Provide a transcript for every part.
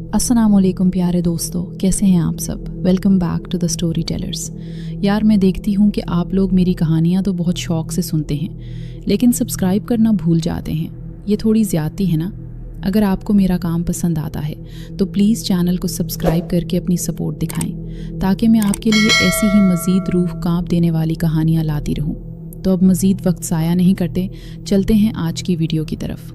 अस्सलामुअलैकुम प्यारे दोस्तों, कैसे हैं आप सब। Welcome back to the story tellers. यार, मैं देखती हूँ कि आप लोग मेरी कहानियाँ तो बहुत शौक़ से सुनते हैं, लेकिन सब्सक्राइब करना भूल जाते हैं। ये थोड़ी ज़्यादती है ना। अगर आपको मेरा काम पसंद आता है तो प्लीज़ चैनल को सब्सक्राइब करके अपनी सपोर्ट दिखाएं, ताकि मैं आपके लिए ऐसी ही मज़ीद रूह कांप देने वाली कहानियाँ लाती रहूँ। तो अब मज़ीद वक्त ज़ाया नहीं करते, चलते हैं आज की वीडियो की तरफ।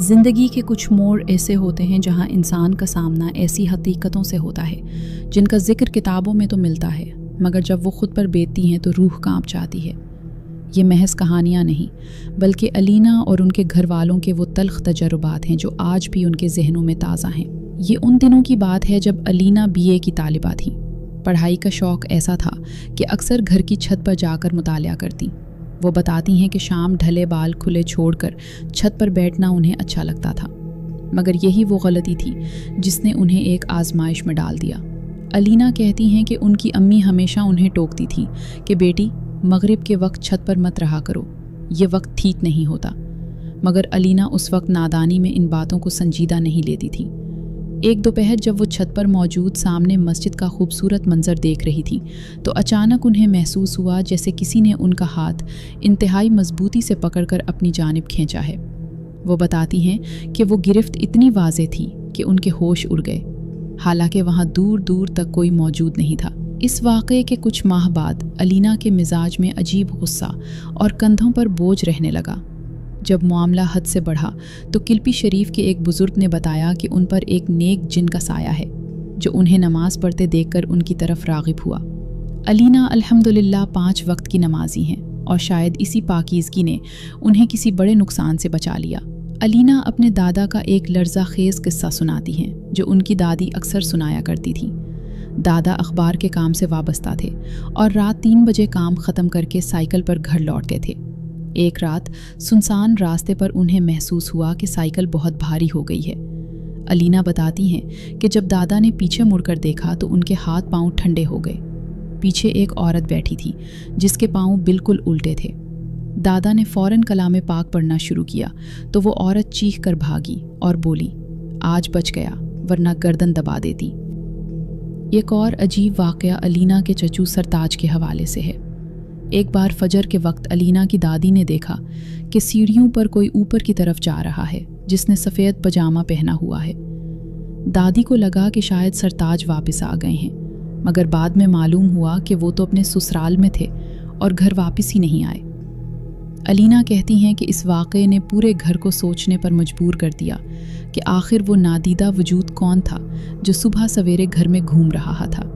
ज़िंदगी के कुछ मोड़ ऐसे होते हैं जहां इंसान का सामना ऐसी हकीकतों से होता है जिनका जिक्र किताबों में तो मिलता है, मगर जब वो ख़ुद पर बीतती हैं तो रूह कांप जाती है। ये महज कहानियाँ नहीं, बल्कि अलीना और उनके घर वालों के वो तल्ख़ तजुर्बात हैं जो आज भी उनके जहनों में ताज़ा हैं। ये उन दिनों की बात है जब अलीना BA की तालिबा थी। पढ़ाई का शौक़ ऐसा था कि अक्सर घर की छत पर जाकर मुतालिया करती। वो बताती हैं कि शाम ढले बाल खुले छोड़कर छत पर बैठना उन्हें अच्छा लगता था, मगर यही वो गलती थी जिसने उन्हें एक आजमाइश में डाल दिया। अलीना कहती हैं कि उनकी अम्मी हमेशा उन्हें टोकती थी कि बेटी, मगरिब के वक्त छत पर मत रहा करो, ये वक्त ठीक नहीं होता। मगर अलीना उस वक्त नादानी में इन बातों को संजीदा नहीं लेती थी। एक दोपहर जब वो छत पर मौजूद सामने मस्जिद का खूबसूरत मंजर देख रही थी तो अचानक उन्हें महसूस हुआ जैसे किसी ने उनका हाथ इंतहाई मजबूती से पकड़कर अपनी जानिब खींचा है। वो बताती हैं कि वो गिरफ्त इतनी वाज़ेह थी कि उनके होश उड़ गए, हालांकि वहाँ दूर दूर तक कोई मौजूद नहीं था। इस वाक़े के कुछ माह बाद अलीना के मिजाज में अजीब गुस्सा और कंधों पर बोझ रहने लगा। जब मामला हद से बढ़ा तो किल्पी शरीफ के एक बुज़ुर्ग ने बताया कि उन पर एक नेक जिन का साया है जो उन्हें नमाज पढ़ते देखकर उनकी तरफ राग़िब हुआ। अलीना अल्हम्दुलिल्लाह 5 वक्त की नमाजी हैं और शायद इसी पाकीज़गी ने उन्हें किसी बड़े नुकसान से बचा लिया। अलीना अपने दादा का एक लर्ज़ा खेज़ किस्सा सुनाती हैं जो उनकी दादी अक्सर सुनाया करती थी। दादा अखबार के काम से वाबस्ता थे और रात 3 बजे काम ख़त्म करके साइकिल पर घर लौटते थे। एक रात सुनसान रास्ते पर उन्हें महसूस हुआ कि साइकिल बहुत भारी हो गई है। अलीना बताती हैं कि जब दादा ने पीछे मुड़कर देखा तो उनके हाथ पांव ठंडे हो गए। पीछे एक औरत बैठी थी जिसके पांव बिल्कुल उल्टे थे। दादा ने फ़ौरन कलाम पाक पढ़ना शुरू किया तो वो औरत चीख कर भागी और बोली, आज बच गया वरना गर्दन दबा देती। एक और अजीब वाक़या अलीना के चचू सरताज के हवाले से है। एक बार फजर के वक्त अलीना की दादी ने देखा कि सीढ़ियों पर कोई ऊपर की तरफ जा रहा है जिसने सफ़ेद पजामा पहना हुआ है। दादी को लगा कि शायद सरताज वापस आ गए हैं, मगर बाद में मालूम हुआ कि वो तो अपने ससुराल में थे और घर वापस ही नहीं आए। अलीना कहती हैं कि इस वाक़े ने पूरे घर को सोचने पर मजबूर कर दिया कि आखिर वो नादीदा वजूद कौन था जो सुबह सवेरे घर में घूम रहा था।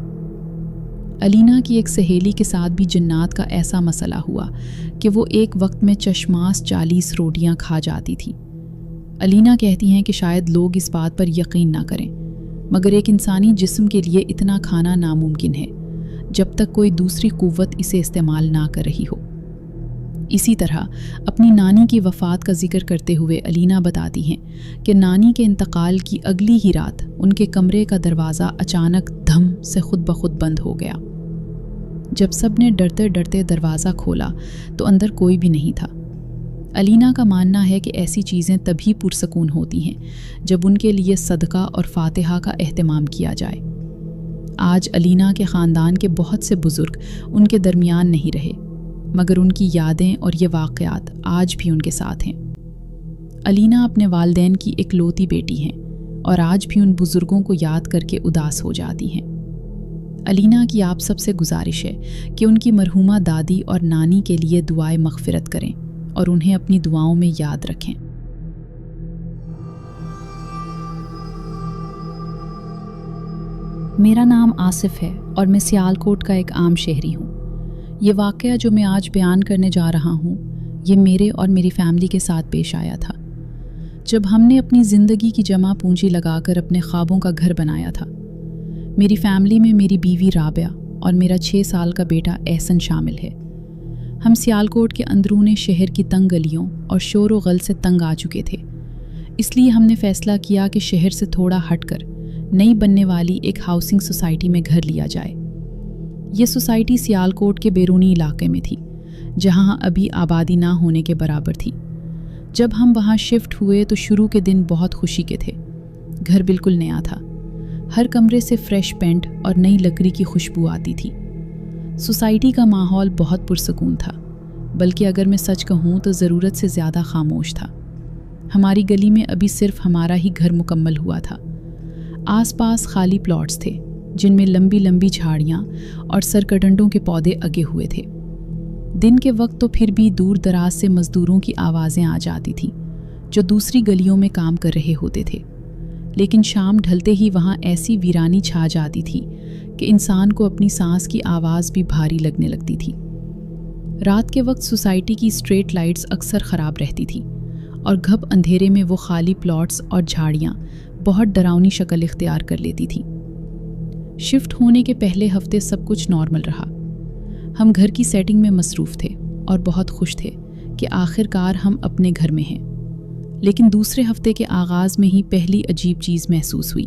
अलीना की एक सहेली के साथ भी जिन्नात का ऐसा मसला हुआ कि वो एक वक्त में चश्मास 40 रोटियां खा जाती थी। अलीना कहती हैं कि शायद लोग इस बात पर यकीन ना करें, मगर एक इंसानी जिस्म के लिए इतना खाना नामुमकिन है जब तक कोई दूसरी कुव्वत इसे इस्तेमाल ना कर रही हो। इसी तरह अपनी नानी की वफ़ात का जिक्र करते हुए अलीना बताती हैं कि नानी के इंतकाल की अगली ही रात उनके कमरे का दरवाज़ा अचानक धम से खुद ब खुद बंद हो गया। जब सब ने डरते डरते दरवाज़ा खोला तो अंदर कोई भी नहीं था। अलीना का मानना है कि ऐसी चीज़ें तभी पुरसकून होती हैं जब उनके लिए सदका और फातिहा का एहतमाम किया जाए। आज अलीना के ख़ानदान के बहुत से बुज़ुर्ग उनके दरमियान नहीं रहे, मगर उनकी यादें और ये वाक़यात आज भी उनके साथ हैं। अलीना अपने वालिदैन की इकलौती बेटी हैं और आज भी उन बुज़ुर्गों को याद करके उदास हो जाती हैं। अलीना की आप सबसे गुजारिश है कि उनकी मरहूमा दादी और नानी के लिए दुआए मग़फ़िरत करें और उन्हें अपनी दुआओं में याद रखें। मेरा नाम आसिफ है और मैं सियालकोट का एक आम शहरी हूँ। ये वाक़या जो मैं आज बयान करने जा रहा हूँ, ये मेरे और मेरी फ़ैमिली के साथ पेश आया था जब हमने अपनी ज़िंदगी की जमा पूंजी लगाकर अपने ख्वाबों का घर बनाया था। मेरी फ़ैमिली में मेरी बीवी राबिया और मेरा 6 साल का बेटा एहसन शामिल है। हम सियालकोट के अंदरूने शहर की तंग गलियों और शोर व गल से तंग आ चुके थे, इसलिए हमने फ़ैसला किया कि शहर से थोड़ा हटकर नई बनने वाली एक हाउसिंग सोसाइटी में घर लिया जाए। ये सोसाइटी सियालकोट के बैरूनी इलाके में थी, जहां अभी आबादी ना होने के बराबर थी। जब हम वहाँ शिफ्ट हुए तो शुरू के दिन बहुत खुशी के थे। घर बिल्कुल नया था, हर कमरे से फ्रेश पेंट और नई लकड़ी की खुशबू आती थी। सोसाइटी का माहौल बहुत पुरसकून था, बल्कि अगर मैं सच कहूँ तो ज़रूरत से ज़्यादा खामोश था। हमारी गली में अभी सिर्फ हमारा ही घर मुकम्मल हुआ था। आसपास खाली प्लॉट्स थे जिनमें लंबी लंबी झाड़ियाँ और सरकंडों के पौधे अगे हुए थे। दिन के वक्त तो फिर भी दूर दराज से मज़दूरों की आवाज़ें आ जाती थीं जो दूसरी गलियों में काम कर रहे होते थे, लेकिन शाम ढलते ही वहाँ ऐसी वीरानी छा जाती थी कि इंसान को अपनी सांस की आवाज़ भी भारी लगने लगती थी। रात के वक्त सोसाइटी की स्ट्रीट लाइट्स अक्सर ख़राब रहती थी और घप अंधेरे में वो खाली प्लॉट्स और झाड़ियाँ बहुत डरावनी शक्ल इख्तियार कर लेती थीं। शिफ्ट होने के पहले हफ्ते सब कुछ नॉर्मल रहा। हम घर की सेटिंग में मसरूफ़ थे और बहुत खुश थे कि आखिरकार हम अपने घर में हैं। लेकिन दूसरे हफ्ते के आगाज़ में ही पहली अजीब चीज़ महसूस हुई।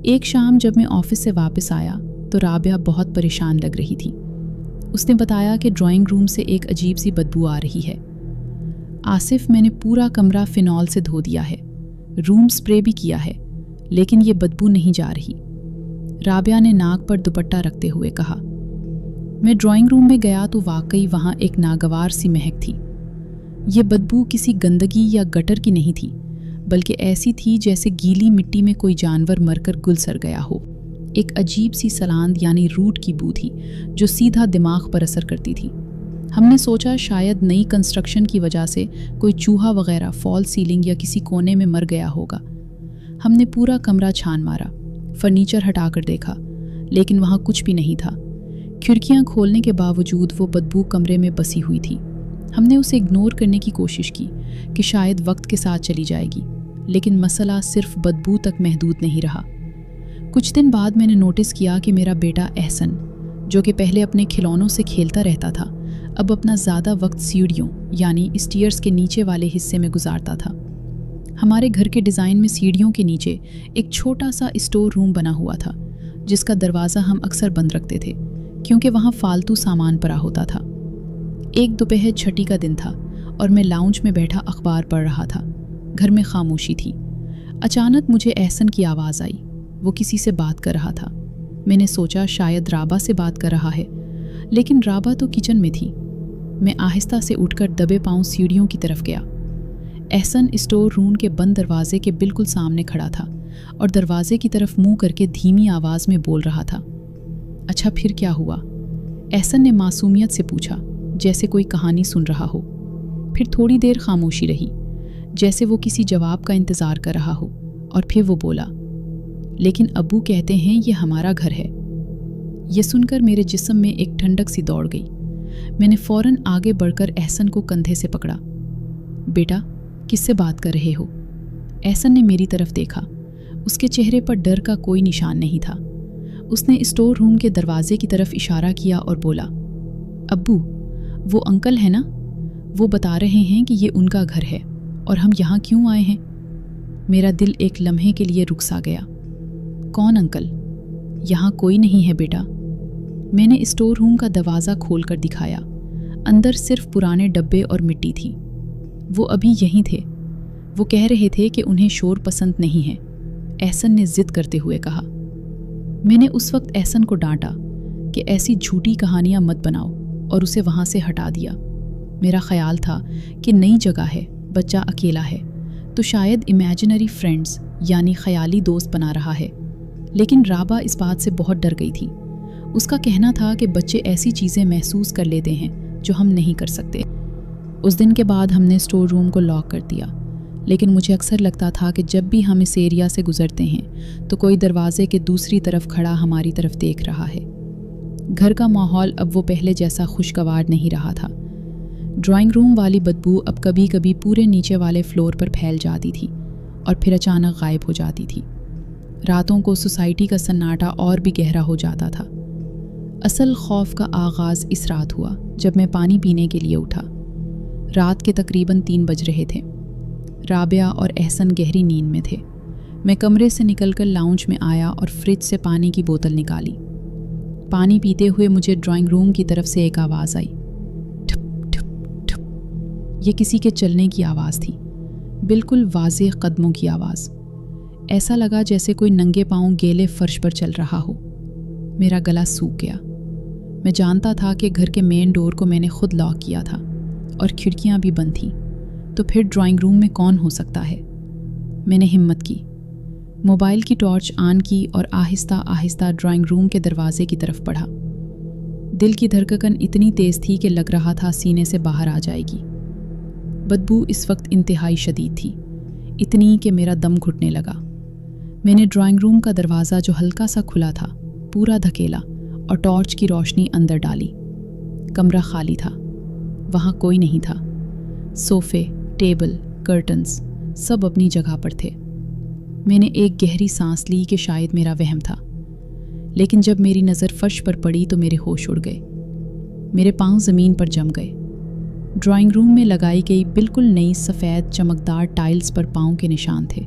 एक शाम जब मैं ऑफिस से वापस आया तो राबिया बहुत परेशान लग रही थी। उसने बताया कि ड्राइंग रूम से एक अजीब सी बदबू आ रही है। आसिफ, मैंने पूरा कमरा फिनॉल से धो दिया है, रूम स्प्रे भी किया है, लेकिन ये बदबू नहीं जा रही। राबिया ने नाक पर दुपट्टा रखते हुए कहा। मैं ड्राइंग रूम में गया तो वाकई वहाँ एक नागवार सी महक थी। ये बदबू किसी गंदगी या गटर की नहीं थी, बल्कि ऐसी थी जैसे गीली मिट्टी में कोई जानवर मरकर गुलसर गया हो। एक अजीब सी सलांद यानी रूट की बू थी जो सीधा दिमाग पर असर करती थी। हमने सोचा शायद नई कंस्ट्रक्शन की वजह से कोई चूहा वगैरह फॉल सीलिंग या किसी कोने में मर गया होगा। हमने पूरा कमरा छान मारा, फर्नीचर हटाकर देखा, लेकिन वहाँ कुछ भी नहीं था। खिड़कियाँ खोलने के बावजूद वो बदबू कमरे में बसी हुई थी। हमने उसे इग्नोर करने की कोशिश की कि शायद वक्त के साथ चली जाएगी, लेकिन मसला सिर्फ बदबू तक महदूद नहीं रहा। कुछ दिन बाद मैंने नोटिस किया कि मेरा बेटा एहसन, जो कि पहले अपने खिलौनों से खेलता रहता था, अब अपना ज़्यादा वक्त सीढ़ियों यानी स्टीयर्स के नीचे वाले हिस्से में गुजारता था। हमारे घर के डिज़ाइन में सीढ़ियों के नीचे एक छोटा सा स्टोर रूम बना हुआ था, जिसका दरवाज़ा हम अक्सर बंद रखते थे क्योंकि वहाँ फालतू सामान पड़ा होता था। एक दोपहर छठी का दिन था और मैं लाउंज में बैठा अखबार पढ़ रहा था। घर में खामोशी थी। अचानक मुझे एहसन की आवाज़ आई। वो किसी से बात कर रहा था। मैंने सोचा शायद राबा से बात कर रहा है, लेकिन राबा तो किचन में थी। मैं आहिस्ता से उठकर दबे पांव सीढ़ियों की तरफ गया। एहसन स्टोर रूम के बंद दरवाजे के बिल्कुल सामने खड़ा था और दरवाजे की तरफ मुंह करके धीमी आवाज़ में बोल रहा था। अच्छा, फिर क्या हुआ? एहसन ने मासूमियत से पूछा, जैसे कोई कहानी सुन रहा हो। फिर थोड़ी देर खामोशी रही, जैसे वो किसी जवाब का इंतज़ार कर रहा हो, और फिर वो बोला, लेकिन अब्बू कहते हैं ये हमारा घर है। ये सुनकर मेरे जिस्म में एक ठंडक सी दौड़ गई। मैंने फ़ौरन आगे बढ़कर एहसन को कंधे से पकड़ा। बेटा, किससे बात कर रहे हो? एहसन ने मेरी तरफ देखा। उसके चेहरे पर डर का कोई निशान नहीं था। उसने स्टोर रूम के दरवाजे की तरफ इशारा किया और बोला, अब्बू, वो अंकल है ना, वो बता रहे हैं कि ये उनका घर है और हम यहाँ क्यों आए हैं। मेरा दिल एक लम्हे के लिए रुक सा गया। कौन अंकल? यहाँ कोई नहीं है बेटा। मैंने स्टोर रूम का दरवाज़ा खोलकर दिखाया। अंदर सिर्फ पुराने डब्बे और मिट्टी थी। वो अभी यहीं थे। वो कह रहे थे कि उन्हें शोर पसंद नहीं है, एहसन ने जिद करते हुए कहा। मैंने उस वक्त एहसन को डांटा कि ऐसी झूठी कहानियां मत बनाओ और उसे वहाँ से हटा दिया। मेरा ख्याल था कि नई जगह है, बच्चा अकेला है, तो शायद इमेजिनरी फ्रेंड्स यानी ख्याली दोस्त बना रहा है। लेकिन राबा इस बात से बहुत डर गई थी। उसका कहना था कि बच्चे ऐसी चीज़ें महसूस कर लेते हैं जो हम नहीं कर सकते। उस दिन के बाद हमने स्टोर रूम को लॉक कर दिया, लेकिन मुझे अक्सर लगता था कि जब भी हम इस एरिया से गुजरते हैं तो कोई दरवाजे के दूसरी तरफ खड़ा हमारी तरफ देख रहा है। घर का माहौल अब वो पहले जैसा खुशगवार नहीं रहा था। ड्राइंग रूम वाली बदबू अब कभी कभी पूरे नीचे वाले फ्लोर पर फैल जाती थी और फिर अचानक गायब हो जाती थी। रातों को सोसाइटी का सन्नाटा और भी गहरा हो जाता था। असल खौफ का आगाज़ इस रात हुआ जब मैं पानी पीने के लिए उठा। रात के तकरीबन 3 बज रहे थे। राबिया और एहसन गहरी नींद में थे। मैं कमरे से निकलकर लाउंज में आया और फ्रिज से पानी की बोतल निकाली। पानी पीते हुए मुझे ड्राइंग रूम की तरफ से एक आवाज़ आई, ठप ठप ठप। یہ کسی کے چلنے کی آواز تھی، بالکل واضح قدموں کی آواز۔ ایسا لگا جیسے کوئی ننگے پاؤں گیلے فرش پر چل رہا ہو۔ میرا گلا سوکھ گیا۔ میں جانتا تھا کہ گھر کے مین ڈور کو میں نے خود لاک کیا تھا اور کھڑکیاں بھی بند تھیں، تو پھر ڈرائنگ روم میں کون ہو سکتا ہے؟ میں نے ہمت کی، موبائل کی ٹارچ آن کی اور آہستہ آہستہ ڈرائنگ روم کے دروازے کی طرف بڑھا۔ دل کی دھڑکن اتنی تیز تھی کہ لگ رہا تھا سینے سے باہر آ جائے گی۔ بدبو اس وقت انتہائی شدید تھی، اتنی کہ میرا دم گھٹنے لگا۔ میں نے ڈرائنگ روم کا دروازہ جو ہلکا سا کھلا تھا پورا دھکیلا اور ٹارچ کی روشنی اندر ڈالی۔ کمرہ خالی تھا، وہاں کوئی نہیں تھا۔ صوفے، ٹیبل، کرٹنز سب اپنی جگہ پر تھے۔ میں نے ایک گہری سانس لی کہ شاید میرا وہم تھا، لیکن جب میری نظر فرش پر پڑی تو میرے ہوش اڑ گئے۔ میرے پاؤں زمین پر جم گئے۔ ڈرائنگ روم میں لگائی گئی بالکل نئی سفید چمکدار ٹائلز پر پاؤں کے نشان تھے۔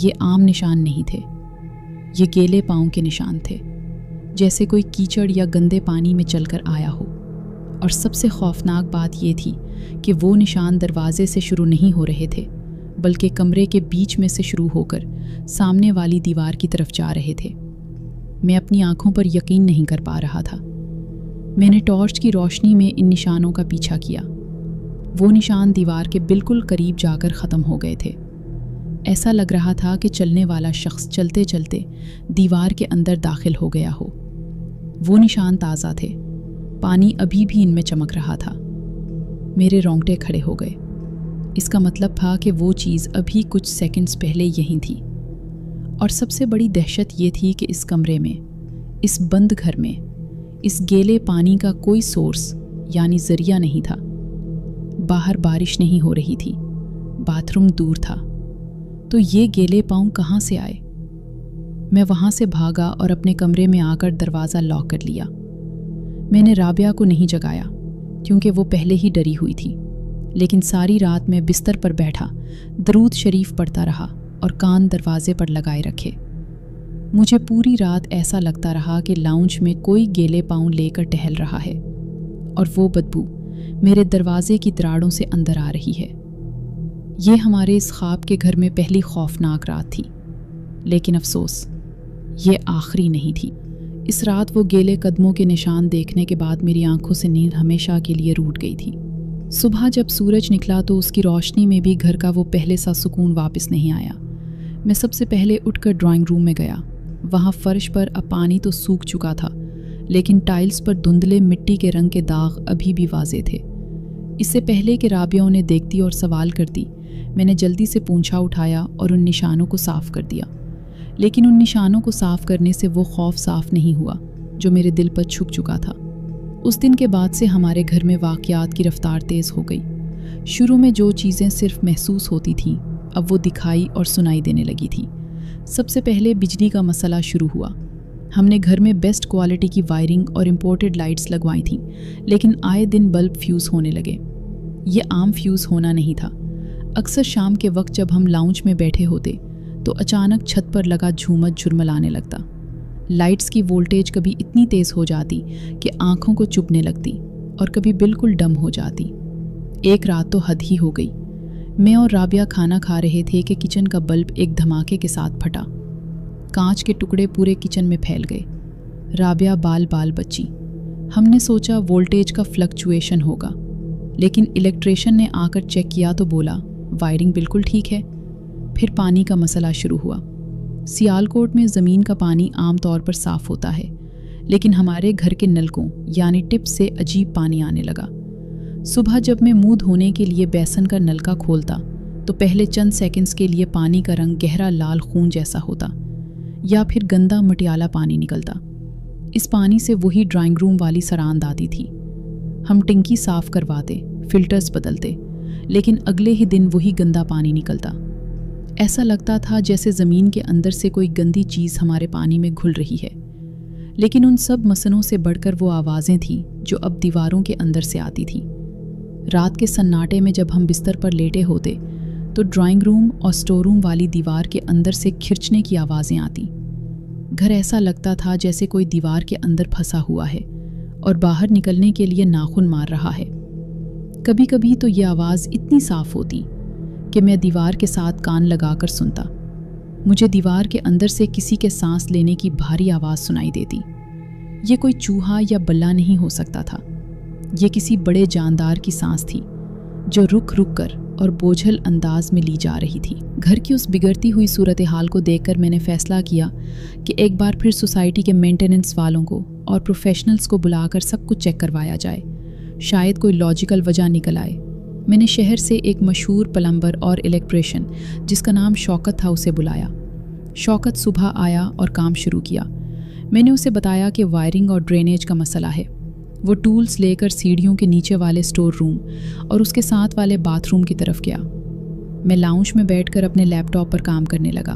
یہ عام نشان نہیں تھے، یہ گیلے پاؤں کے نشان تھے، جیسے کوئی کیچڑ یا گندے پانی میں چل کر آیا ہو۔ اور سب سے خوفناک بات یہ تھی کہ وہ نشان دروازے سے شروع نہیں ہو رہے تھے، بلکہ کمرے کے بیچ میں سے شروع ہو کر سامنے والی دیوار کی طرف جا رہے تھے۔ میں اپنی آنکھوں پر یقین نہیں کر پا رہا تھا۔ میں نے ٹارچ کی روشنی میں ان نشانوں کا پیچھا کیا۔ وہ نشان دیوار کے بالکل قریب جا کر ختم ہو گئے تھے۔ ایسا لگ رہا تھا کہ چلنے والا شخص چلتے چلتے دیوار کے اندر داخل ہو گیا ہو۔ وہ نشان تازہ تھے، پانی ابھی بھی ان میں چمک رہا تھا۔ میرے رونگٹے کھڑے ہو گئے۔ اس کا مطلب تھا کہ وہ چیز ابھی کچھ سیکنڈز پہلے یہیں تھی۔ اور سب سے بڑی دہشت یہ تھی کہ اس کمرے میں، اس بند گھر میں، اس گیلے پانی کا کوئی سورس یعنی ذریعہ نہیں تھا۔ باہر بارش نہیں ہو رہی تھی، باتھ روم دور تھا، تو یہ گیلے پاؤں کہاں سے آئے؟ میں وہاں سے بھاگا اور اپنے کمرے میں آ کر دروازہ لاک کر لیا۔ میں نے رابعہ کو نہیں جگایا کیونکہ وہ پہلے ہی ڈری ہوئی تھی، لیکن ساری رات میں بستر پر بیٹھا درود شریف پڑھتا رہا اور کان دروازے پر لگائے رکھے۔ مجھے پوری رات ایسا لگتا رہا کہ لاؤنج میں کوئی گیلے پاؤں لے کر ٹہل رہا ہے اور وہ بدبو میرے دروازے کی دراڑوں سے اندر آ رہی ہے۔ یہ ہمارے اس خواب کے گھر میں پہلی خوفناک رات تھی، لیکن افسوس یہ آخری نہیں تھی۔ اس رات وہ گیلے قدموں کے نشان دیکھنے کے بعد میری آنکھوں سے نیند ہمیشہ کے لیے روٹ گئی تھی۔ صبح جب سورج نکلا تو اس کی روشنی میں بھی گھر کا وہ پہلے سا سکون واپس نہیں آیا۔ میں سب سے پہلے اٹھ کر ڈرائنگ روم میں گیا۔ وہاں فرش پر اب پانی تو سوکھ چکا تھا، لیکن ٹائلز پر دھندلے مٹی کے رنگ کے داغ ابھی بھی واضح تھے۔ اس سے پہلے کہ رابعہ انہیں دیکھتی اور سوال کرتی، میں نے جلدی سے پونچھا اٹھایا اور ان نشانوں کو صاف کر دیا۔ لیکن ان نشانوں کو صاف کرنے سے وہ خوف صاف نہیں ہوا جو میرے دل پر چھپ چکا تھا۔ اس دن کے بعد سے ہمارے گھر میں واقعات کی رفتار تیز ہو گئی۔ شروع میں جو چیزیں صرف محسوس ہوتی تھیں اب وہ دکھائی اور سنائی دینے لگی تھیں۔ سب سے پہلے بجلی کا مسئلہ شروع ہوا۔ ہم نے گھر میں بیسٹ کوالٹی کی وائرنگ اور امپورٹڈ لائٹس لگوائی تھیں، لیکن آئے دن بلب فیوز ہونے لگے۔ یہ عام فیوز ہونا نہیں تھا۔ اکثر شام کے وقت جب ہم لاؤنج میں بیٹھے ہوتے تو اچانک چھت پر لگا جھومت جھرملانے لگتا۔ لائٹس کی وولٹیج کبھی اتنی تیز ہو جاتی کہ آنکھوں کو چبھنے لگتی اور کبھی بالکل ڈم ہو جاتی۔ ایک رات تو حد ہی ہو گئی۔ میں اور رابعہ کھانا کھا رہے تھے کہ کچن کا بلب ایک دھماکے کے ساتھ پھٹا۔ کانچ کے ٹکڑے پورے کچن میں پھیل گئے۔ رابعہ بال بال بچی۔ ہم نے سوچا وولٹیج کا فلکچویشن ہوگا، لیکن الیکٹریشین نے آ کر چیک کیا تو بولا وائرنگ بالکل ٹھیک ہے۔ پھر پانی کا مسئلہ شروع ہوا۔ سیالکوٹ میں زمین کا پانی عام طور پر صاف ہوتا ہے، لیکن ہمارے گھر کے نلکوں یعنی ٹپ سے عجیب پانی آنے لگا۔ صبح جب میں منہ دھونے کے لیے بیسن کا نلکا کھولتا تو پہلے چند سیکنڈز کے لیے پانی کا رنگ گہرا لال خون جیسا ہوتا یا پھر گندا مٹیالہ پانی نکلتا۔ اس پانی سے وہی ڈرائنگ روم والی سراند آتی تھی۔ ہم ٹنکی صاف کرواتے، فلٹرز بدلتے، لیکن اگلے ہی دن وہی گندا پانی نکلتا۔ ایسا لگتا تھا جیسے زمین کے اندر سے کوئی گندی چیز ہمارے پانی میں گھل رہی ہے۔ لیکن ان سب مسئلوں سے بڑھ کر وہ آوازیں تھیں جو اب دیواروں کے اندر سے آتی تھیں۔ رات کے سناٹے میں جب ہم بستر پر لیٹے ہوتے تو ڈرائنگ روم اور سٹور روم والی دیوار کے اندر سے کھرچنے کی آوازیں آتی۔ گھر ایسا لگتا تھا جیسے کوئی دیوار کے اندر پھنسا ہوا ہے اور باہر نکلنے کے لیے ناخن مار رہا ہے۔ कभी कभी तो ये आवाज़ इतनी साफ होती कि मैं दीवार के साथ कान लगाकर सुनता। मुझे दीवार के अंदर से किसी के सांस लेने की भारी आवाज़ सुनाई देती। ये कोई चूहा या बल्ला नहीं हो सकता था। ये किसी बड़े जानदार की सांस थी जो रुक रुक कर और बोझल अंदाज में ली जा रही थी। घर की उस बिगड़ती हुई सूरत हाल को देखकर मैंने फैसला किया कि एक बार फिर सोसाइटी के मेंटेनेंस वालों को और प्रोफेशनल्स को बुलाकर सब कुछ चेक करवाया जाए। शायद कोई लॉजिकल वजह निकल आए। मैंने शहर से एक मशहूर प्लम्बर और इलेक्ट्रिशियन जिसका नाम शौकत था उसे बुलाया। शौकत सुबह आया और काम शुरू किया। मैंने उसे बताया कि वायरिंग और ड्रेनेज का मसला है। वो टूल्स लेकर सीढ़ियों के नीचे वाले स्टोर रूम और उसके साथ वाले बाथरूम की तरफ गया। मैं लाउंज में बैठकर अपने लैपटॉप पर काम करने लगा।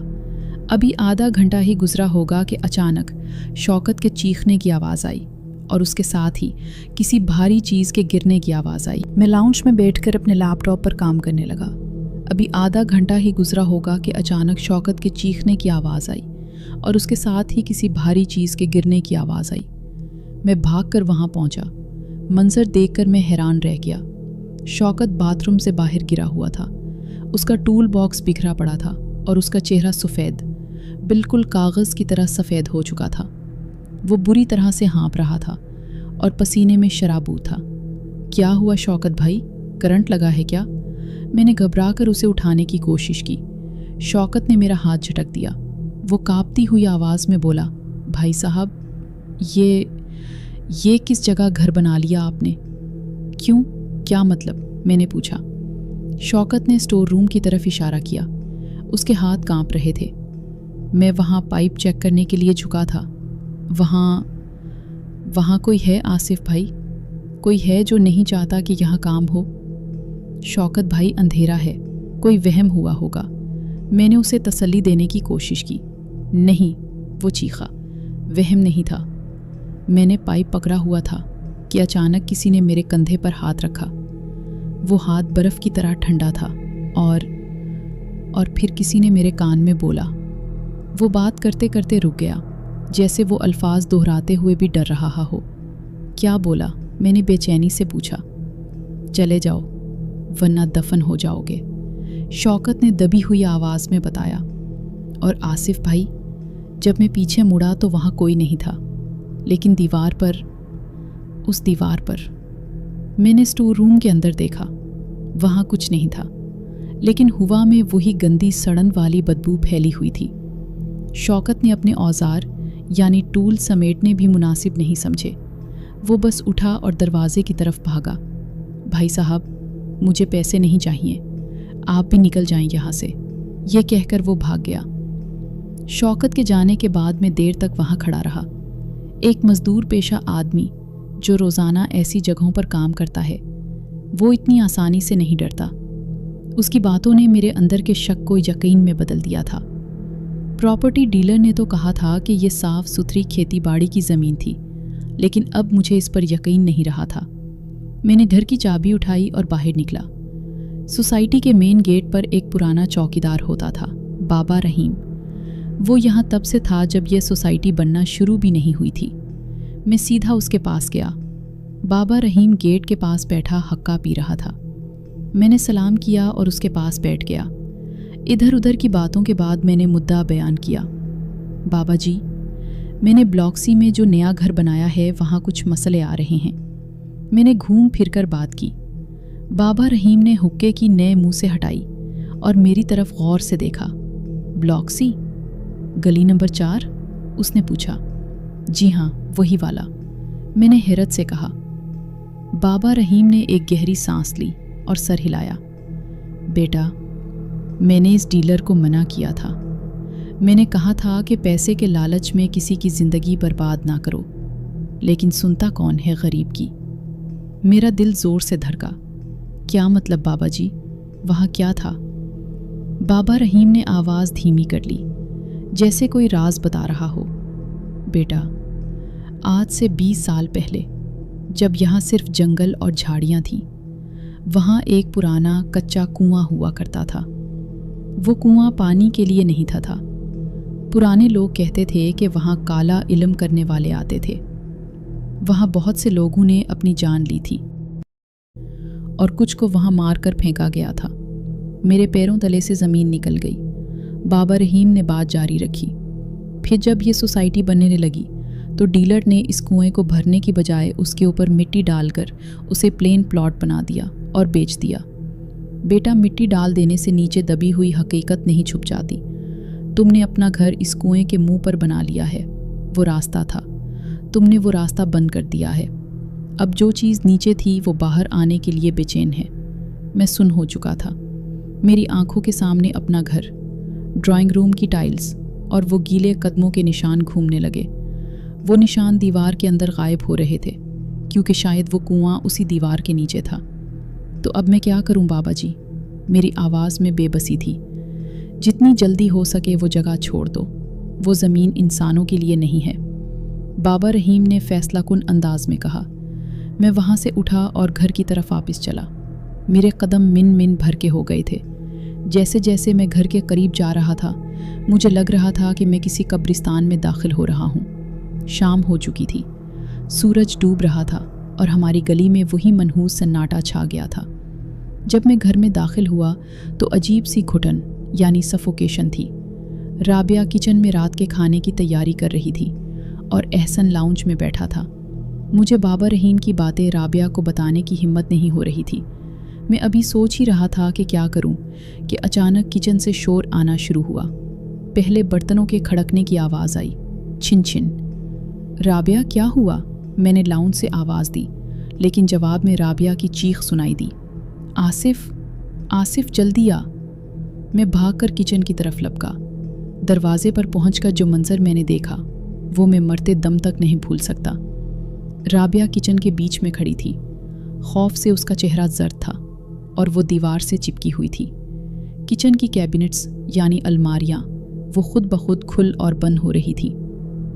अभी आधा घंटा ही गुजरा होगा कि अचानक शौकत के चीखने की आवाज़ आई और उसके साथ ही किसी भारी चीज़ के गिरने की आवाज़ आई। मैं लाउंज में बैठकर अपने लैपटॉप पर काम करने लगा। अभी आधा घंटा ही गुजरा होगा कि अचानक शौकत के चीखने की आवाज़ आई और उसके साथ ही किसी भारी चीज़ के गिरने की आवाज़ आई। मैं भागकर वहाँ पहुँचा। मंजर देखकर मैं हैरान रह गया। शौकत बाथरूम से बाहर गिरा हुआ था। उसका टूल बॉक्स बिखरा पड़ा था और उसका चेहरा सफ़ेद, बिल्कुल कागज़ की तरह सफ़ेद हो चुका था। वो बुरी तरह से हाँफ रहा था और पसीने में शराबूर था। क्या हुआ शौकत भाई, करंट लगा है क्या? मैंने घबराकर उसे उठाने की कोशिश की। शौकत ने मेरा हाथ झटक दिया। वो कांपती हुई आवाज़ में बोला, भाई साहब, ये किस जगह घर बना लिया आपने? क्यों, क्या मतलब? मैंने पूछा। शौकत ने स्टोर रूम की तरफ इशारा किया। उसके हाथ कांप रहे थे। मैं वहाँ पाइप चेक करने के लिए झुका था। वहाँ कोई है आसिफ भाई? कोई है जो नहीं चाहता कि यहाँ काम हो? शौकत भाई, अंधेरा है, कोई वहम हुआ होगा। मैंने उसे तसल्ली देने की कोशिश की। नहीं, वो चीखा, वहम नहीं था। मैंने पाइप पकड़ा हुआ था कि अचानक किसी ने मेरे कंधे पर हाथ रखा। वो हाथ बर्फ़ की तरह ठंडा था और फिर किसी ने मेरे कान में बोला। वो बात करते करते रुक गया, जैसे वो अल्फाज दोहराते हुए भी डर रहा हो। क्या बोला? मैंने बेचैनी से पूछा। चले जाओ वरना दफन हो जाओगे, शौकत ने दबी हुई आवाज़ में बताया। और आसिफ भाई, जब मैं पीछे मुड़ा तो वहाँ कोई नहीं था, लेकिन उस दीवार पर मैंने स्टोर रूम के अंदर देखा। वहाँ कुछ नहीं था, लेकिन हवा में वही गंदी सड़न वाली बदबू फैली हुई थी। शौकत ने अपने औजार यानी टूल समेटने भी मुनासिब नहीं समझे। वो बस उठा और दरवाजे की तरफ भागा। भाई साहब, मुझे पैसे नहीं चाहिए, आप भी निकल जाएं यहाँ से, ये कहकर वो भाग गया। शौकत के जाने के बाद मैं देर तक वहाँ खड़ा रहा। एक मजदूर पेशा आदमी जो रोज़ाना ऐसी जगहों पर काम करता है, वो इतनी आसानी से नहीं डरता। उसकी बातों ने मेरे अंदर के शक को यकीन में बदल दिया था। प्रॉपर्टी डीलर ने तो कहा था कि ये साफ़ सुथरी खेती बाड़ी की ज़मीन थी, लेकिन अब मुझे इस पर यकीन नहीं रहा था। मैंने घर की चाबी उठाई और बाहर निकला। सोसाइटी के मेन गेट पर एक पुराना चौकीदार होता था, बाबा रहीम। वो यहाँ तब से था जब यह सोसाइटी बनना शुरू भी नहीं हुई थी। मैं सीधा उसके पास गया। बाबा रहीम गेट के पास बैठा हक्का पी रहा था। मैंने सलाम किया और उसके पास बैठ गया। इधर उधर की बातों के बाद मैंने मुद्दा बयान किया। बाबा जी, मैंने ब्लॉक सी में जो नया घर बनाया है वहाँ कुछ मसले आ रहे हैं। मैंने घूम फिर कर बात की। बाबा रहीम ने हुक्के की नए मुंह से हटाई और मेरी तरफ गौर से देखा। ब्लॉक सी, गली नंबर 4? उसने पूछा। जी हाँ, वही वाला, मैंने हैरत से कहा। बाबा रहीम ने एक गहरी सांस ली और सर हिलाया। बेटा, मैंने इस डीलर को मना किया था। मैंने कहा था कि पैसे के लालच में किसी की ज़िंदगी बर्बाद ना करो, लेकिन सुनता कौन है गरीब की। मेरा दिल ज़ोर से धड़का। क्या मतलब बाबा जी, वहाँ क्या था? बाबा रहीम ने आवाज़ धीमी कर ली, जैसे कोई राज बता रहा हो। बेटा, आज से 20 साल पहले, जब यहाँ सिर्फ जंगल और झाड़ियाँ थीं, वहाँ एक पुराना कच्चा कुआं हुआ करता था। वो कुआं पानी के लिए नहीं था। पुराने लोग कहते थे कि वहाँ काला इल्म करने वाले आते थे। वहाँ बहुत से लोगों ने अपनी जान ली थी और कुछ को वहाँ मार कर फेंका गया था। मेरे पैरों तले से ज़मीन निकल गई। बाबा रहीम ने बात जारी रखी। फिर जब ये सोसाइटी बनने लगी तो डीलर ने इस कुएं को भरने की बजाय उसके ऊपर मिट्टी डालकर उसे प्लेन प्लॉट बना दिया और बेच दिया। बेटा, मिट्टी डाल देने से नीचे दबी हुई हकीकत नहीं छुप जाती। तुमने अपना घर इस कुएं के मुंह पर बना लिया है। वो रास्ता था, तुमने वो रास्ता बंद कर दिया है। अब जो चीज़ नीचे थी वो बाहर आने के लिए बेचैन है। मैं सुन हो चुका था। मेरी आंखों के सामने अपना घर, ड्राइंग रूम की टाइल्स और वो गीले कदमों के निशान घूमने लगे। वो निशान दीवार के अंदर गायब हो रहे थे, क्योंकि शायद वो कुआं उसी दीवार के नीचे था। तो अब मैं क्या करूं बाबा जी? मेरी आवाज़ में बेबसी थी। जितनी जल्दी हो सके वो जगह छोड़ दो। वो ज़मीन इंसानों के लिए नहीं है। बाबा रहीम ने फैसलाकुन अंदाज में कहा। मैं वहाँ से उठा और घर की तरफ वापस चला। मेरे कदम मिन मिन भर के हो गए थे। जैसे जैसे मैं घर के करीब जा रहा था, मुझे लग रहा था कि मैं किसी कब्रिस्तान में दाखिल हो रहा हूँ। शाम हो चुकी थी, सूरज डूब रहा था और हमारी गली में वही मनहूस सन्नाटा छा गया था। जब मैं घर में दाखिल हुआ तो अजीब सी घुटन यानी सफोकेशन थी। राबिया किचन में रात के खाने की तैयारी कर रही थी और एहसन लाउंज में बैठा था। मुझे बाबा रहीम की बातें राबिया को बताने की हिम्मत नहीं हो रही थी। मैं अभी सोच ही रहा था कि क्या करूं कि अचानक किचन से शोर आना शुरू हुआ। पहले बर्तनों के खड़कने की आवाज़ आई, छिन छिन। राबिया, क्या हुआ? मैंने लाउंज से आवाज़ दी, लेकिन जवाब में राबिया की चीख सुनाई दी। आसिफ, आसिफ जल्दी आ। मैं भागकर किचन की तरफ लपका। दरवाजे पर पहुंचकर जो मंजर मैंने देखा वो मैं मरते दम तक नहीं भूल सकता। राबिया किचन के बीच में खड़ी थी। खौफ से उसका चेहरा जर्द था और वो दीवार से चिपकी हुई थी। किचन की कैबिनेट्स यानी अलमारियां वो खुद ब खुद खुल और बंद हो रही थी।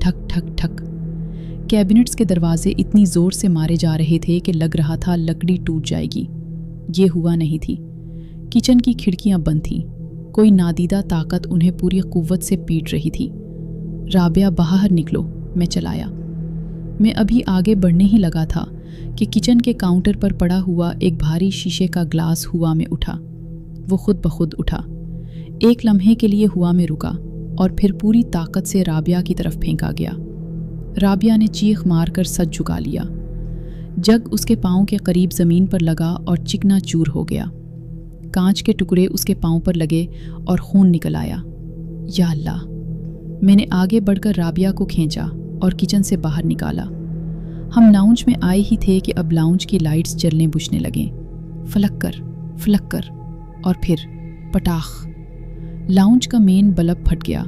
ठक ठक ठक। कैबिनेट्स के दरवाजे इतनी ज़ोर से मारे जा रहे थे कि लग रहा था लकड़ी टूट जाएगी। ये हुआ नहीं थी। किचन की खिड़कियां बंद थीं। कोई नादीदा ताकत उन्हें पूरी कुव्वत से पीट रही थी। राबिया, बाहर निकलो, मैं चलाया। मैं अभी आगे बढ़ने ही लगा था कि किचन के काउंटर पर पड़ा हुआ एक भारी शीशे का ग्लास हुआ में उठा। वो खुद ब खुद उठा। एक लम्हे के लिए हुआ में रुका और फिर पूरी ताकत से राबिया की तरफ फेंका गया। राबिया ने चीख मारकर सर झुका लिया। जग उसके पाँव के करीब ज़मीन पर लगा और चिकना चूर हो गया। कांच के टुकड़े उसके पाँव पर लगे और खून निकल आया। या अल्लाह! मैंने आगे बढ़कर राबिया को खींचा और किचन से बाहर निकाला। हम लाउंज में आए ही थे कि अब लाउंज की लाइट्स जलने बुझने लगें। फलक कर और फिर पटाख। लाउंज का मेन बल्ब फट गया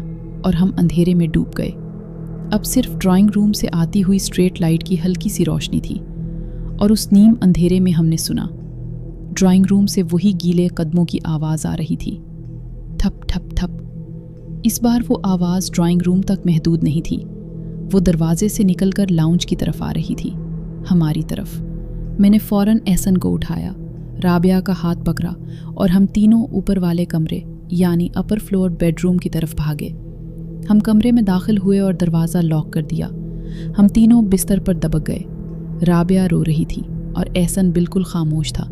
और हम अंधेरे में डूब गए। अब सिर्फ ड्राइंग रूम से आती हुई स्ट्रीट लाइट की हल्की सी रोशनी थी और उस नीम अंधेरे में हमने सुना। ड्राइंग रूम से वही गीले कदमों की आवाज़ आ रही थी, ठप ठप ठप। इस बार वो आवाज़ ड्राइंग रूम तक महदूद नहीं थी। वो दरवाजे से निकलकर लाउंज की तरफ आ रही थी, हमारी तरफ। मैंने फ़ौरन एहसन को उठाया, राबिया का हाथ पकड़ा और हम तीनों ऊपर वाले कमरे यानी अपर फ्लोर बेडरूम की तरफ भागे। हम कमरे में दाखिल हुए और दरवाज़ा लॉक कर दिया। हम तीनों बिस्तर पर दबक गए। राबिया रो रही थी और एहसन बिल्कुल खामोश था,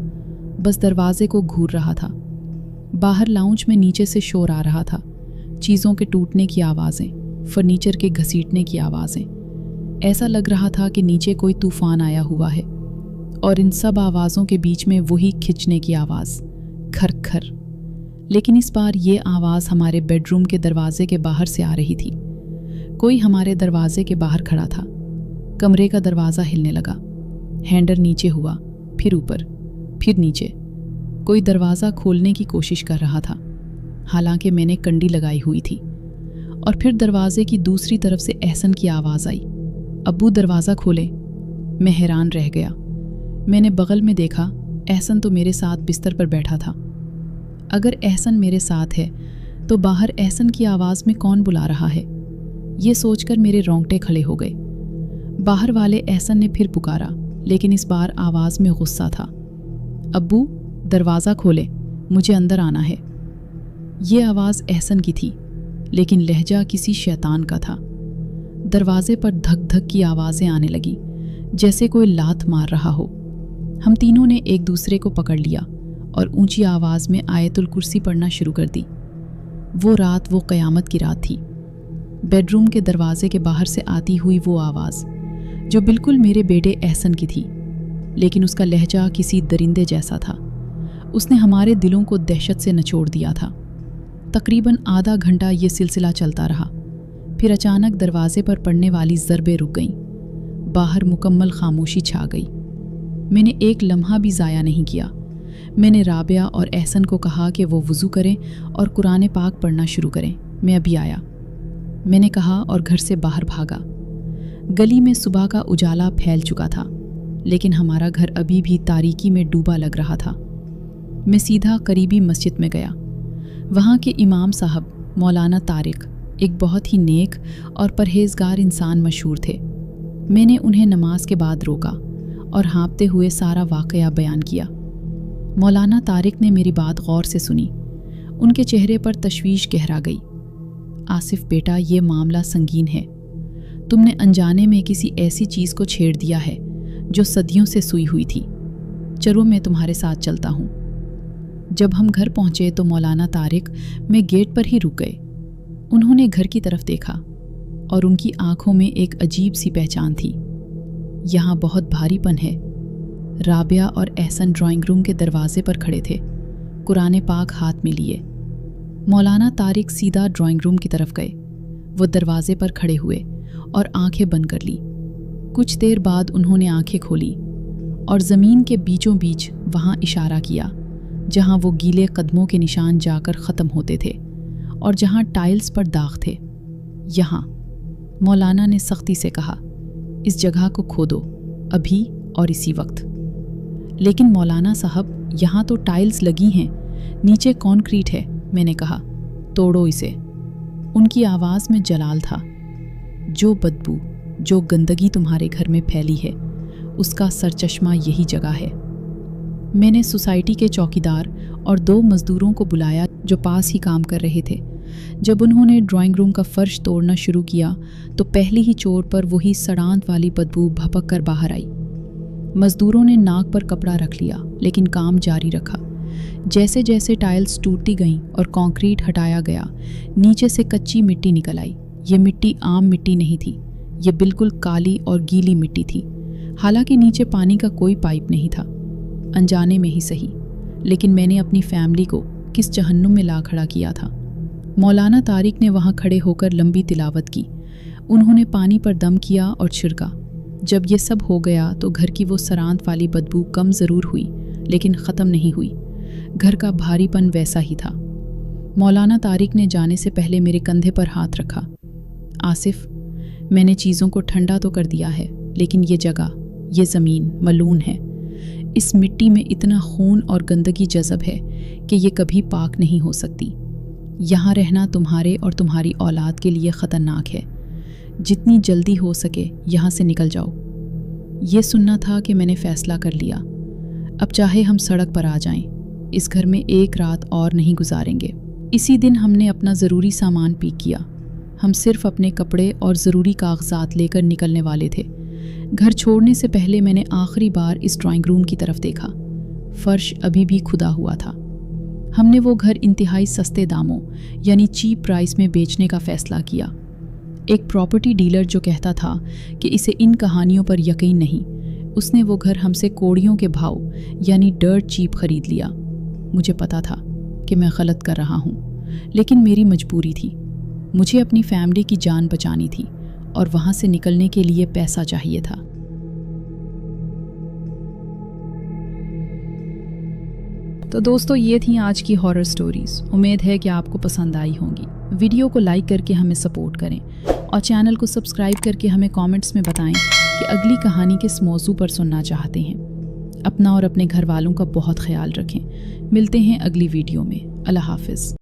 बस दरवाजे को घूर रहा था। बाहर लाउंज में नीचे से शोर आ रहा था, चीज़ों के टूटने की आवाज़ें, फर्नीचर के घसीटने की आवाज़ें। ऐसा लग रहा था कि नीचे कोई तूफ़ान आया हुआ है और इन सब आवाज़ों के बीच में वही खिंचने की आवाज़, खर खर। लेकिन इस बार ये आवाज़ हमारे बेडरूम के दरवाजे के बाहर से आ रही थी। कोई हमारे दरवाजे के बाहर खड़ा था। कमरे का दरवाज़ा हिलने लगा। हैंडल नीचे हुआ, फिर ऊपर, फिर नीचे। कोई दरवाज़ा खोलने की कोशिश कर रहा था, हालांकि मैंने कंडी लगाई हुई थी। और फिर दरवाजे की दूसरी तरफ से एहसन की आवाज़ आई, अब्बू दरवाज़ा खोले। मैं हैरान रह गया। मैंने बगल में देखा, एहसन तो मेरे साथ बिस्तर पर बैठा था। अगर एहसन मेरे साथ है तो बाहर एहसन की आवाज़ में कौन बुला रहा है? ये सोचकर मेरे रोंगटे खड़े हो गए। बाहर वाले एहसन ने फिर पुकारा, लेकिन इस बार आवाज़ में गुस्सा था। अब्बू दरवाज़ा खोले, मुझे अंदर आना है। ये आवाज़ एहसन की थी, लेकिन लहजा किसी शैतान का था। दरवाजे पर धक धक की आवाज़ें आने लगी, जैसे कोई लात मार रहा हो। ہم تینوں نے ایک دوسرے کو پکڑ لیا اور اونچی آواز میں آیت الکرسی پڑھنا شروع کر دی۔ وہ رات وہ قیامت کی رات تھی۔ بیڈ روم کے دروازے کے باہر سے آتی ہوئی وہ آواز جو بالکل میرے بیٹے احسن کی تھی، لیکن اس کا لہجہ کسی درندے جیسا تھا۔ اس نے ہمارے دلوں کو دہشت سے نچوڑ دیا تھا۔ تقریباً آدھا گھنٹہ یہ سلسلہ چلتا رہا، پھر اچانک دروازے پر پڑنے والی ضربیں رک گئیں۔ باہر مکمل خاموشی چھا گئی۔ میں نے ایک لمحہ بھی ضائع نہیں کیا۔ میں نے رابعہ اور احسن کو کہا کہ وہ وضو کریں اور قرآن پاک پڑھنا شروع کریں، میں ابھی آیا، میں نے کہا اور گھر سے باہر بھاگا۔ گلی میں صبح کا اجالا پھیل چکا تھا، لیکن ہمارا گھر ابھی بھی تاریکی میں ڈوبا لگ رہا تھا۔ میں سیدھا قریبی مسجد میں گیا۔ وہاں کے امام صاحب مولانا طارق ایک بہت ہی نیک اور پرہیزگار انسان مشہور تھے۔ میں نے انہیں نماز کے بعد روکا اور ہانپتے ہوئے سارا واقعہ بیان کیا۔ مولانا طارق نے میری بات غور سے سنی۔ ان کے چہرے پر تشویش گہرا گئی۔ آصف بیٹا، یہ معاملہ سنگین ہے۔ تم نے انجانے میں کسی ایسی چیز کو چھیڑ دیا ہے جو صدیوں سے سوئی ہوئی تھی۔ چلو میں تمہارے ساتھ چلتا ہوں۔ جب ہم گھر پہنچے تو مولانا طارق میں گیٹ پر ہی رک گئے۔ انہوں نے گھر کی طرف دیکھا اور ان کی آنکھوں میں ایک عجیب سی پہچان تھی۔ یہاں بہت بھاری پن ہے۔ رابعہ اور احسن ڈرائنگ روم کے دروازے پر کھڑے تھے، قرآن پاک ہاتھ میں لیے۔ مولانا طارق سیدھا ڈرائنگ روم کی طرف گئے۔ وہ دروازے پر کھڑے ہوئے اور آنکھیں بند کر لی۔ کچھ دیر بعد انہوں نے آنکھیں کھولی اور زمین کے بیچوں بیچ وہاں اشارہ کیا جہاں وہ گیلے قدموں کے نشان جا کر ختم ہوتے تھے اور جہاں ٹائلز پر داغ تھے۔ یہاں، مولانا نے سختی سے کہا، اس جگہ کو کھودو، ابھی اور اسی وقت۔ لیکن مولانا صاحب، یہاں تو ٹائلز لگی ہیں، نیچے کانکریٹ ہے، میں نے کہا، توڑو اسے۔ ان کی آواز میں جلال تھا۔ جو بدبو، جو گندگی تمہارے گھر میں پھیلی ہے، اس کا سرچشمہ یہی جگہ ہے۔ میں نے سوسائٹی کے چوکیدار اور 2 مزدوروں کو بلایا جو پاس ہی کام کر رہے تھے۔ جب انہوں نے ڈرائنگ روم کا فرش توڑنا شروع کیا تو پہلی ہی چور پر وہی سڑانت والی بدبو بھپک کر باہر آئی۔ مزدوروں نے ناک پر کپڑا رکھ لیا لیکن کام جاری رکھا۔ جیسے جیسے ٹائلز ٹوٹتی گئیں اور کانکریٹ ہٹایا گیا، نیچے سے کچی مٹی نکل آئی۔ یہ مٹی عام مٹی نہیں تھی، یہ بالکل کالی اور گیلی مٹی تھی۔ حالانکہ نیچے پانی کا کوئی پائپ نہیں تھا۔ انجانے میں ہی صحیح، لیکن میں نے اپنی فیملی کو کس جہنم میں لا کھڑا کیا تھا۔ مولانا طارق نے وہاں کھڑے ہو کر لمبی تلاوت کی۔ انہوں نے پانی پر دم کیا اور چھڑکا۔ جب یہ سب ہو گیا تو گھر کی وہ سرانت والی بدبو کم ضرور ہوئی لیکن ختم نہیں ہوئی۔ گھر کا بھاری پن ویسا ہی تھا۔ مولانا طارق نے جانے سے پہلے میرے کندھے پر ہاتھ رکھا۔ آصف، میں نے چیزوں کو ٹھنڈا تو کر دیا ہے، لیکن یہ جگہ، یہ زمین ملعون ہے۔ اس مٹی میں اتنا خون اور گندگی جذب ہے کہ یہ کبھی پاک نہیں ہو سکتی۔ یہاں رہنا تمہارے اور تمہاری اولاد کے لیے خطرناک ہے۔ جتنی جلدی ہو سکے یہاں سے نکل جاؤ۔ یہ سننا تھا کہ میں نے فیصلہ کر لیا۔ اب چاہے ہم سڑک پر آ جائیں، اس گھر میں ایک رات اور نہیں گزاریں گے۔ اسی دن ہم نے اپنا ضروری سامان پیک کیا۔ ہم صرف اپنے کپڑے اور ضروری کاغذات لے کر نکلنے والے تھے۔ گھر چھوڑنے سے پہلے میں نے آخری بار اس ڈرائنگ روم کی طرف دیکھا۔ فرش ابھی بھی کھدا ہوا تھا۔ ہم نے وہ گھر انتہائی سستے داموں یعنی چیپ پرائس میں بیچنے کا فیصلہ کیا۔ ایک پراپرٹی ڈیلر جو کہتا تھا کہ اسے ان کہانیوں پر یقین نہیں، اس نے وہ گھر ہم سے کوڑیوں کے بھاؤ یعنی ڈرٹ چیپ خرید لیا۔ مجھے پتا تھا کہ میں غلط کر رہا ہوں، لیکن میری مجبوری تھی۔ مجھے اپنی فیملی کی جان بچانی تھی اور وہاں سے نکلنے کے لیے پیسہ چاہیے تھا۔ تو دوستو، یہ تھیں آج کی ہارر سٹوریز۔ امید ہے کہ آپ کو پسند آئی ہوں گی۔ ویڈیو کو لائک کر کے ہمیں سپورٹ کریں اور چینل کو سبسکرائب کر کے ہمیں کامنٹس میں بتائیں کہ اگلی کہانی کس موضوع پر سننا چاہتے ہیں۔ اپنا اور اپنے گھر والوں کا بہت خیال رکھیں۔ ملتے ہیں اگلی ویڈیو میں۔ اللہ حافظ۔